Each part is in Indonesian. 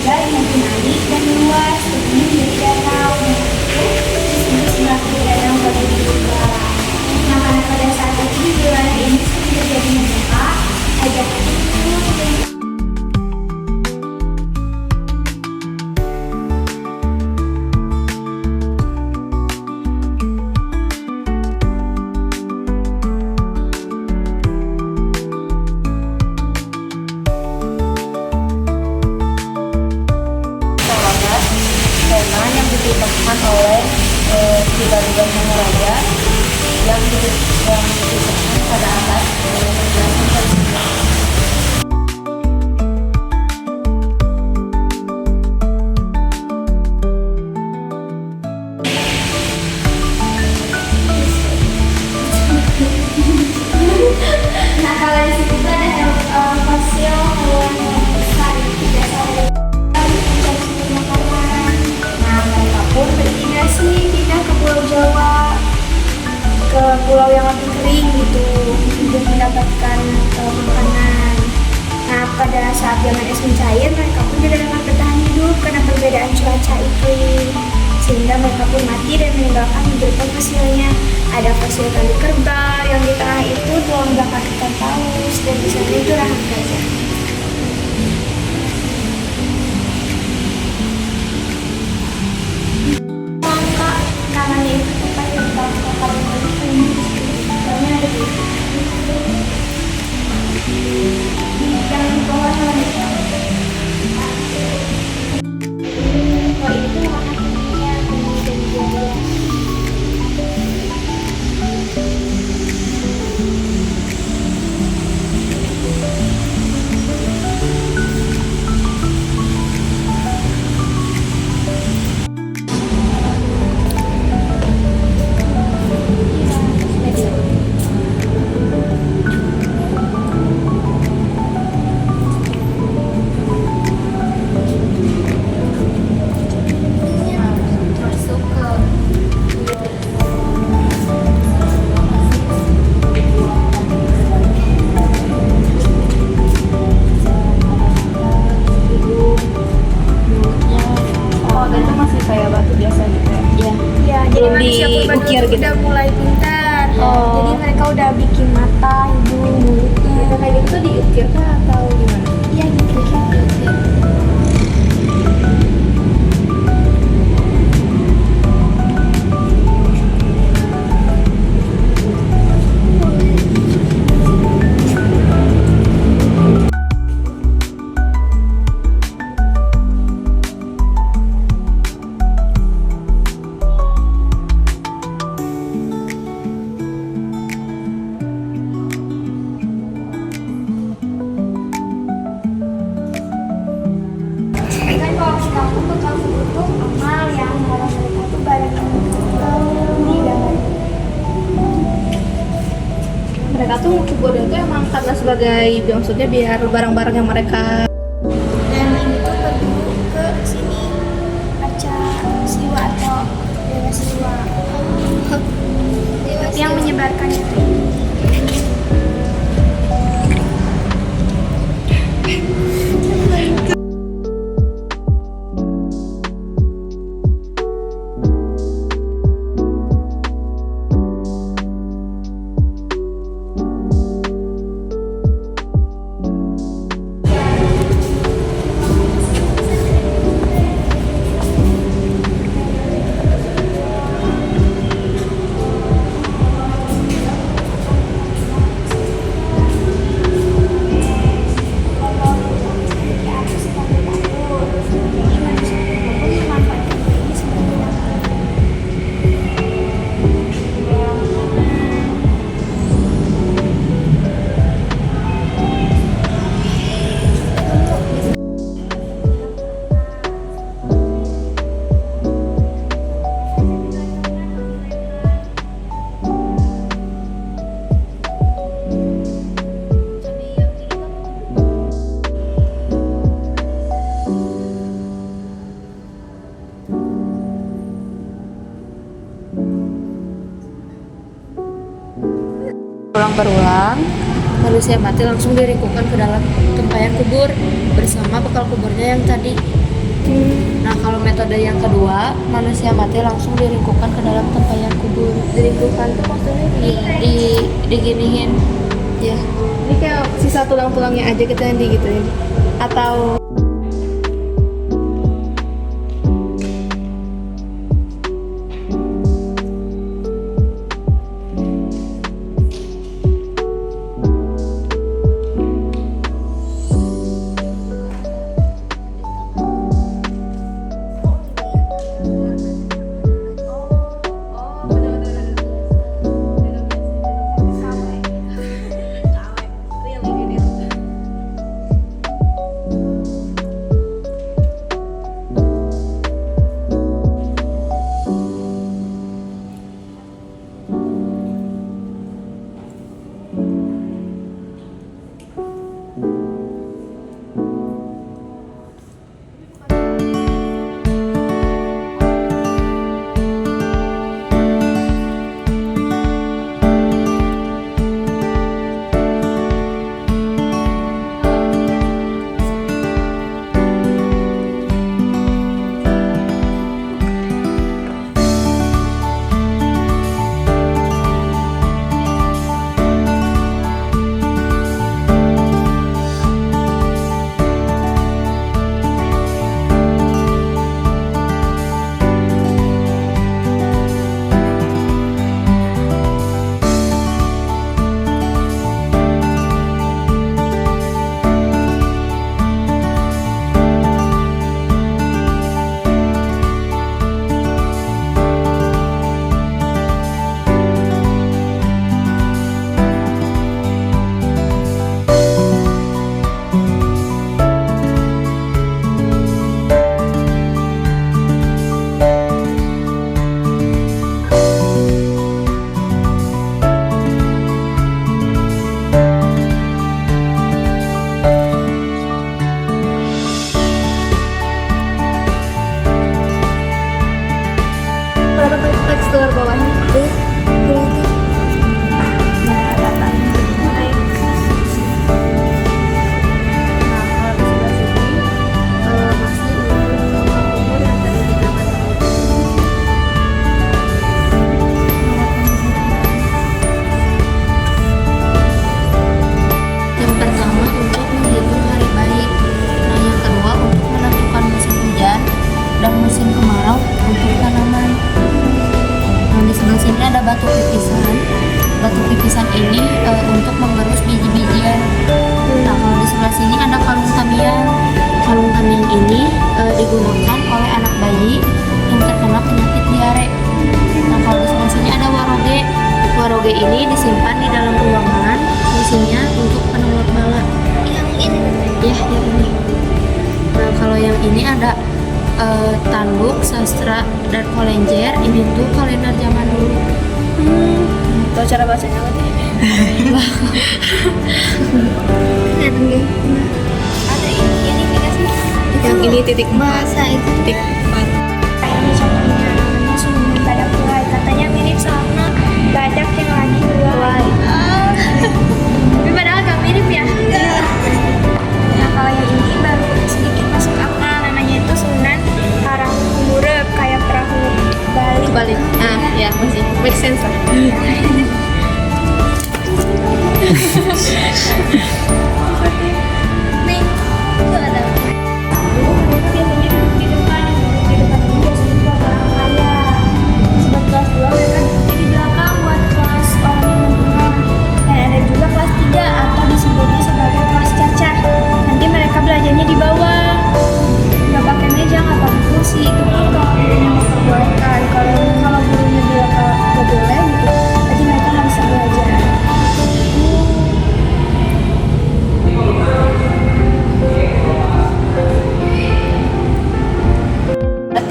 juga makin naik dan luas, seperti menjadi danau. Disebut sebagai danau Babiluka. Nah, karena pada saat itu di wilayah ini sering terjadinya gempa, ajak itu zona yang ditentukan oleh Cibarengko Raja yang ditentukan pada atas penjelasan tersebut. nah, kalau di situ ada fosil hewan yang besar itu biasanya mencari makanan. Nah, mereka pun berimigrasi pindah ke Pulau Jawa, ke pulau yang lebih kering gitu untuk mendapatkan makanan. Nah, pada saat zaman es mencair, mereka pun tidak dapat bertahan hidup karena perbedaan cuaca iklim, sehingga mereka pun mati dan meninggalkan beberapa fosilnya. Ada fosil tanduk kerbau yang di tengah itu tulang belakang ikan paus, dan di sana itu rahang gajah. Maka namanya itu tempat yang bakal karena ada di yang bawah namanya. Kalau itu warna kimia dan biaya. Diukir gitu. Udah mulai pintar. Jadi mereka udah bikin mata, hidung, mulutnya. Kayak gitu tuh diukir kah atau gimana? Iya, diukir. Kan kalau kita tuh bakal butuh amal yang kalau mereka tuh balik di gambar. Mereka tuh keyboard itu emang karena sebagai maksudnya biar barang-barang yang mereka Dan ini tuh berguru ke sini kaca siwa atau dewa siwa yang menyebarkan itu. ulang berulang, manusia mati langsung dirikukan ke dalam tempayan kubur bersama bekal kuburnya yang tadi Nah, kalau metode yang kedua, manusia mati langsung diringkukkan ke dalam tempayan kubur. Diringkukkan tuh maksudnya Diginiin. Ya. ini kayak sisa tulang-tulangnya aja kita yang digituin atau tekstur bawahnya Yang pertama untuk menghitung hari baik. Nah, yang kedua untuk menentukan musim hujan dan musim kemarau untuk tanaman. Nah, di sebelah sini ada batu pipisan. Batu pipisan ini untuk menggerus biji-bijian. Nah, kalau di sebelah sini ada kalung tamiang. Kalung tamiang ini digunakan oleh anak bayi yang terkena penyakit diare. Nah, kalau di sebelah sini ada waroge. Waroge ini disimpan di dalam ruangan. Fungsinya untuk penolak bala. Yang ini? Ya, yang ini. Nah, kalau yang ini ada tanduk, sastra, dan kolenjer. Ini tuh kalender zaman dulu. tahu cara bacanya nggak sih? Ada ini dikasih. Yang ini titik Masa itu titik 4. ini contohnya namanya sungai badak tuai. Katanya mirip sama badak yang lagi tuai. Tapi padahal agak mirip ya. Nah, kalau yang ini baru sedikit masuk akal, namanya itu Sunan Karangkurep, kayak perahu Bali. Balik. Nah, ya masih make sense lah. Nih, itu ada. Dulu mereka biasanya duduk di depan, yang duduk di depan ini biasanya buat orang kaya. Sobat kelas 2 mereka duduknya di belakang buat kelas orang yang menengah. Dan ada juga kelas 3 atau disebutnya sebagai kelas cacat. Nanti mereka belajarnya di bawah. Nggak pakai meja, nggak pakai kursi. Itu pun kalau gurunya memperbolehkan. Kalau gurunya bilang nggak boleh gitu, berarti mereka nggak bisa belajar.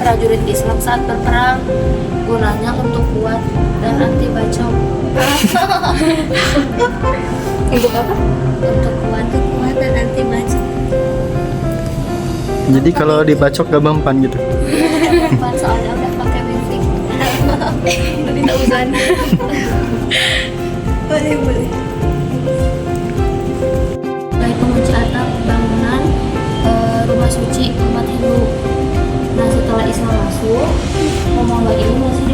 Prajurit Islam saat berperang, gunanya untuk kuat dan anti bacok. Untuk apa? Untuk kuat dan anti bacok. Jadi kalau dibacok gak mempan gitu. Bukan, soalnya udah pakai wifi. Tadi tak usan. Boleh. Mulai pengunci atap bangunan rumah suci umat Hindu.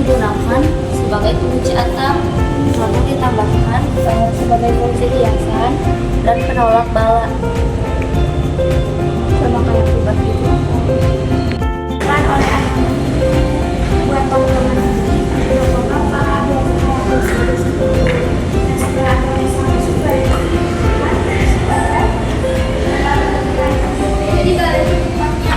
digunakan sebagai penguji atap, lalu ditambahkan sebagai fungsi hiasan dan penolak bala. Sama kayak kubah gitu. Kan oleh anak buat teman-teman bapak-bapak biar kayak bersih-bersih. Dan setelah sampai sudah jadi balik ke tempatnya.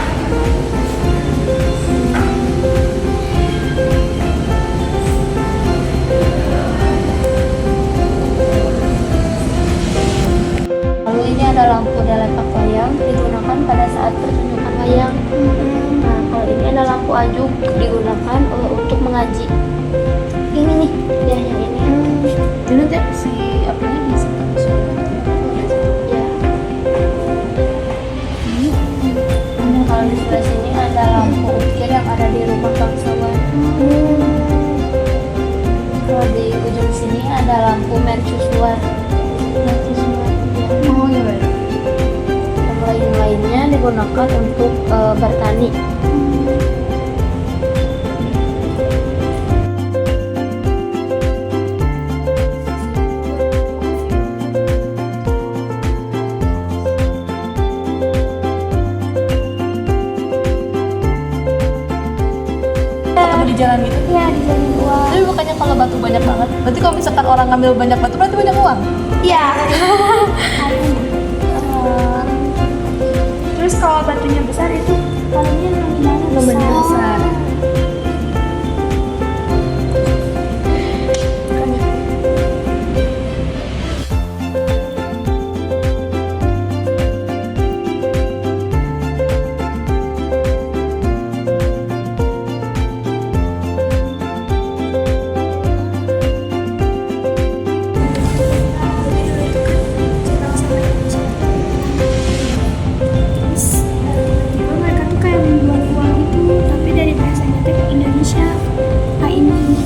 Lalu ini ada lampu dalepak wayang digunakan pada saat pertunjukan wayang. Nah, kalau ini ada lampu ajuk digunakan untuk mengaji. Ini nih, ya yang ini. Ini tuh si apanya bisa Ya. Nah, kalau di sebelah sini ada lampu ukir yang ada di rumah bangsawan. Kalau di ujung sini ada lampu mercusuar. Oh iya baik. Yang lain-lainnya digunakan untuk bertani. Ketemu di jalan gitu. Iya, dijamin uang. Tapi bukannya kalau batu banyak banget. Berarti kalau misalkan orang ngambil banyak batu berarti banyak uang. Iya. Terus kalau batunya besar itu kalungnya nominalnya besar. Mereka tuh kayak menjual uang itu, tapi dari bahasanya teh ke Indonesia. Kayak ini,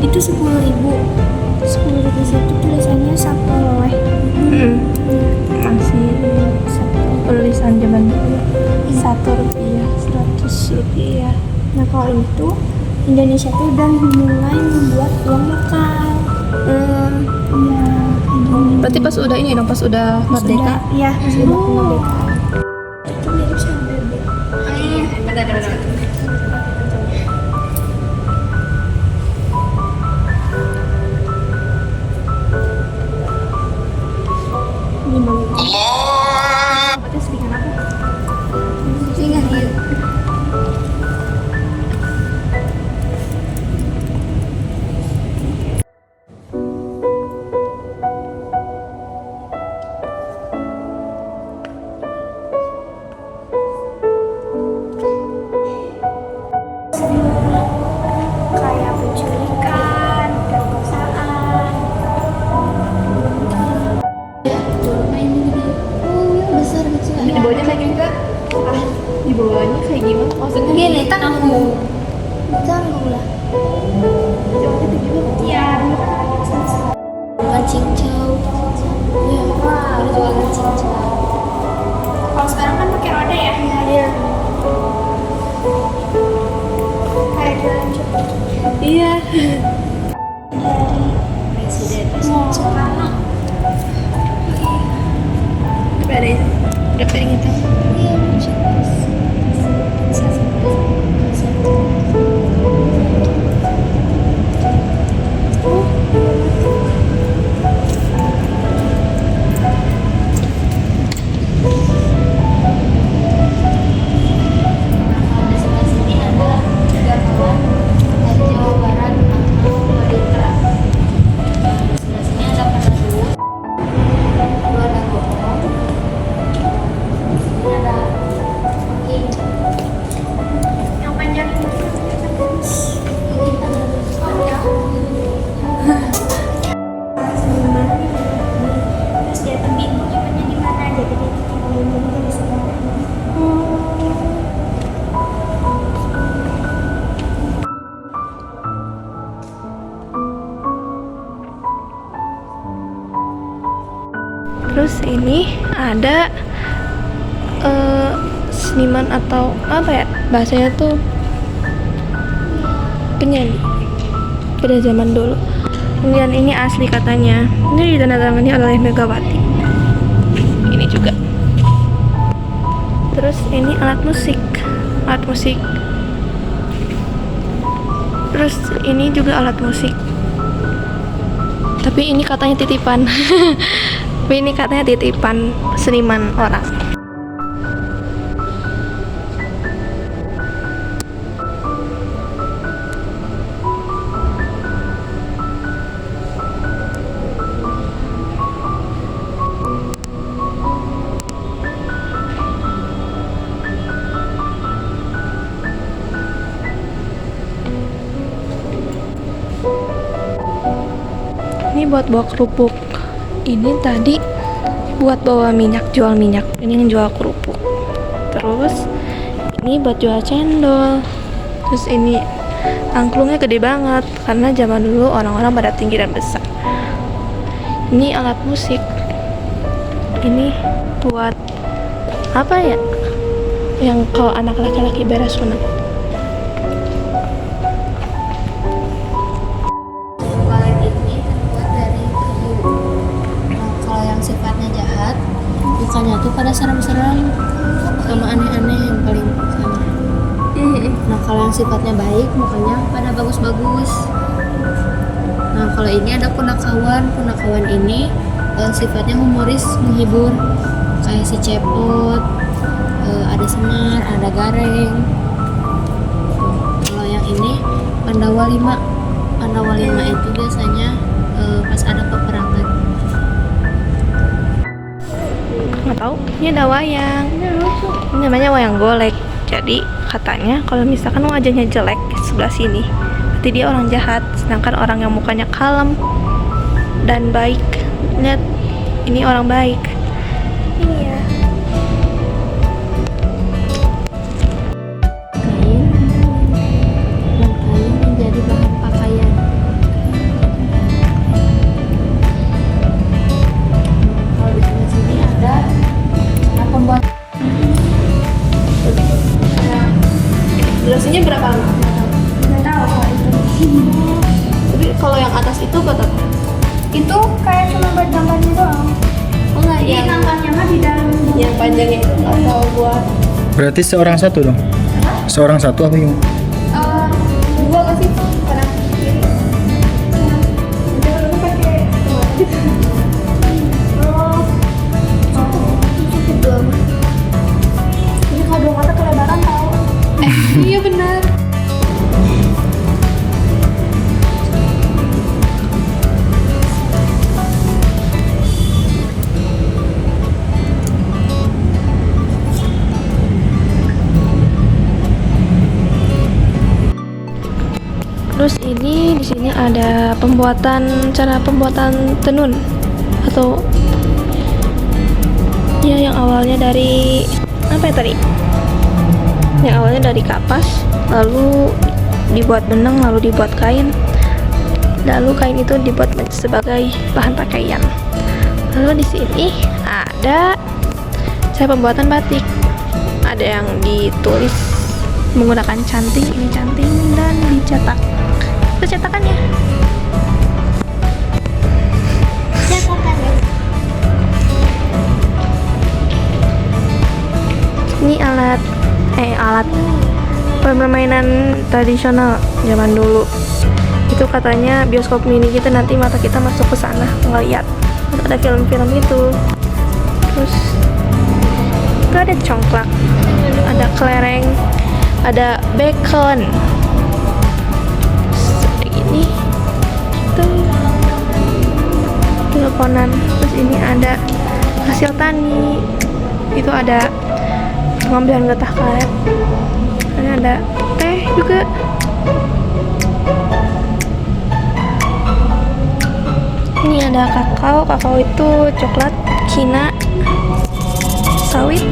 itu 10.000. 10.000 itu tulisannya sapoloeh. Masih tulisan zaman dulu. 1 rupiah, 100 rupiah. Nah kalau ini tuh Indonesia tuh udah mulai membuat uang lokal. Iya, kayak gini. Berarti pas udah ini dong, pas udah merdeka. Iya, sudah kemerdekaan. Itu mirip sama bebek. Benar. Ini mau Berarti sedikit apa? ingat ya. Kayak penculikan, perkosaan. Besar kecil. Di bawahnya kayak gitu kan? Di bawahnya kayak gimana? Maksudnya Gini, tanggung. Tanggung lah. Iya, Bukan cincau. Ya, ada juga kan cincau. kalau sekarang kan pakai roda ya? Iya. Kayak jalan cepat. Iya. Presiden. Soekarno. Ada itu. Udah kayak gitu. Iya, Di sebelah sini ada 3 kawan dari Jawa Barat atau Maditra. Di sebelah sini ada penenun, lalu ada gotong, ini ada king, yang panjang itu. ini ada Terus dia tuh bingung nyimpennya di mana, jadi dia tinggalin dulu di sana. Terus ini ada seniman atau apa ya bahasanya tuh penyanyi pada zaman dulu. Kemudian ini asli katanya. Ini ditandatangani oleh Megawati. Ini juga. Terus ini alat musik. Terus ini juga alat musik. Tapi ini katanya titipan. Tapi ini katanya titipan seniman orang. Ini buat bawa kerupuk. Ini tadi buat bawa minyak, jual minyak. Ini yang jual kerupuk. Terus ini buat jual cendol. Terus ini angklungnya gede banget karena zaman dulu orang-orang pada tinggi dan besar. Ini alat musik. Ini buat apa ya? Yang kalau anak laki-laki beres sunat. Mukanya tuh pada serem-serem sama aneh-aneh yang paling sama. Nah kalau yang sifatnya baik mukanya pada bagus-bagus. Nah kalau ini ada punakawan ini sifatnya humoris, menghibur, kayak si Cepot, ada Semar, ada Gareng. Kalau yang ini Pandawa 5 itu biasanya pas ada peperangan. Nggak tahu, ini ada wayang. Ini namanya wayang golek. Jadi katanya kalau misalkan wajahnya jelek sebelah sini, berarti dia orang jahat. Sedangkan orang yang mukanya kalem dan baik, lihat ini orang baik. Ini ya. Kain menjadi bahan pakaian. Kalau di sini ada pembuat. Durasinya berapa lama? Nggak tahu kalau itu. Tapi kalau yang atas itu buat apa? Itu kayak cuma buat gambarnya doang. Oh enggak, Jadi nampaknya mah di dalam. yang panjangnya itu atau buat Berarti seorang satu dong? Seorang satu apa yang? dua ke situ kanan kiri. Jangan lupa pakai dua gitu. Oh, cukup dua mah. Ini kalau dua mata kelebaran tahu. Iya benar. Terus ini di sini ada cara pembuatan tenun atau ya yang awalnya dari apa ya tadi? Yang awalnya dari kapas, lalu dibuat benang, lalu dibuat kain, lalu kain itu dibuat sebagai bahan pakaian. Lalu di sini ada cara pembuatan batik. Ada yang ditulis menggunakan canting, ini canting, dan dicetak. Itu cetakannya. Ini alat permainan tradisional zaman dulu. Itu katanya bioskop mini gitu, nanti mata kita masuk ke sana ngeliat. Ada film-film itu. Terus itu ada congklak, ada kelereng, ada bacon. Ini itu teleponan. Terus ini ada hasil tani. Itu ada pengambilan getah karet. Ini ada teh juga. Ini ada kakao itu coklat, kina, sawit,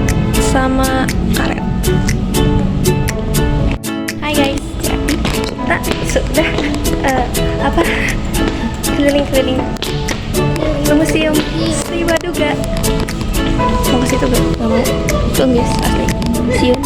sama karet. Hai guys, jadi kita sudah keliling-keliling ke museum Sri Baduga. Mau ke situ gak? Gak mau. Belum guys, asli. Museum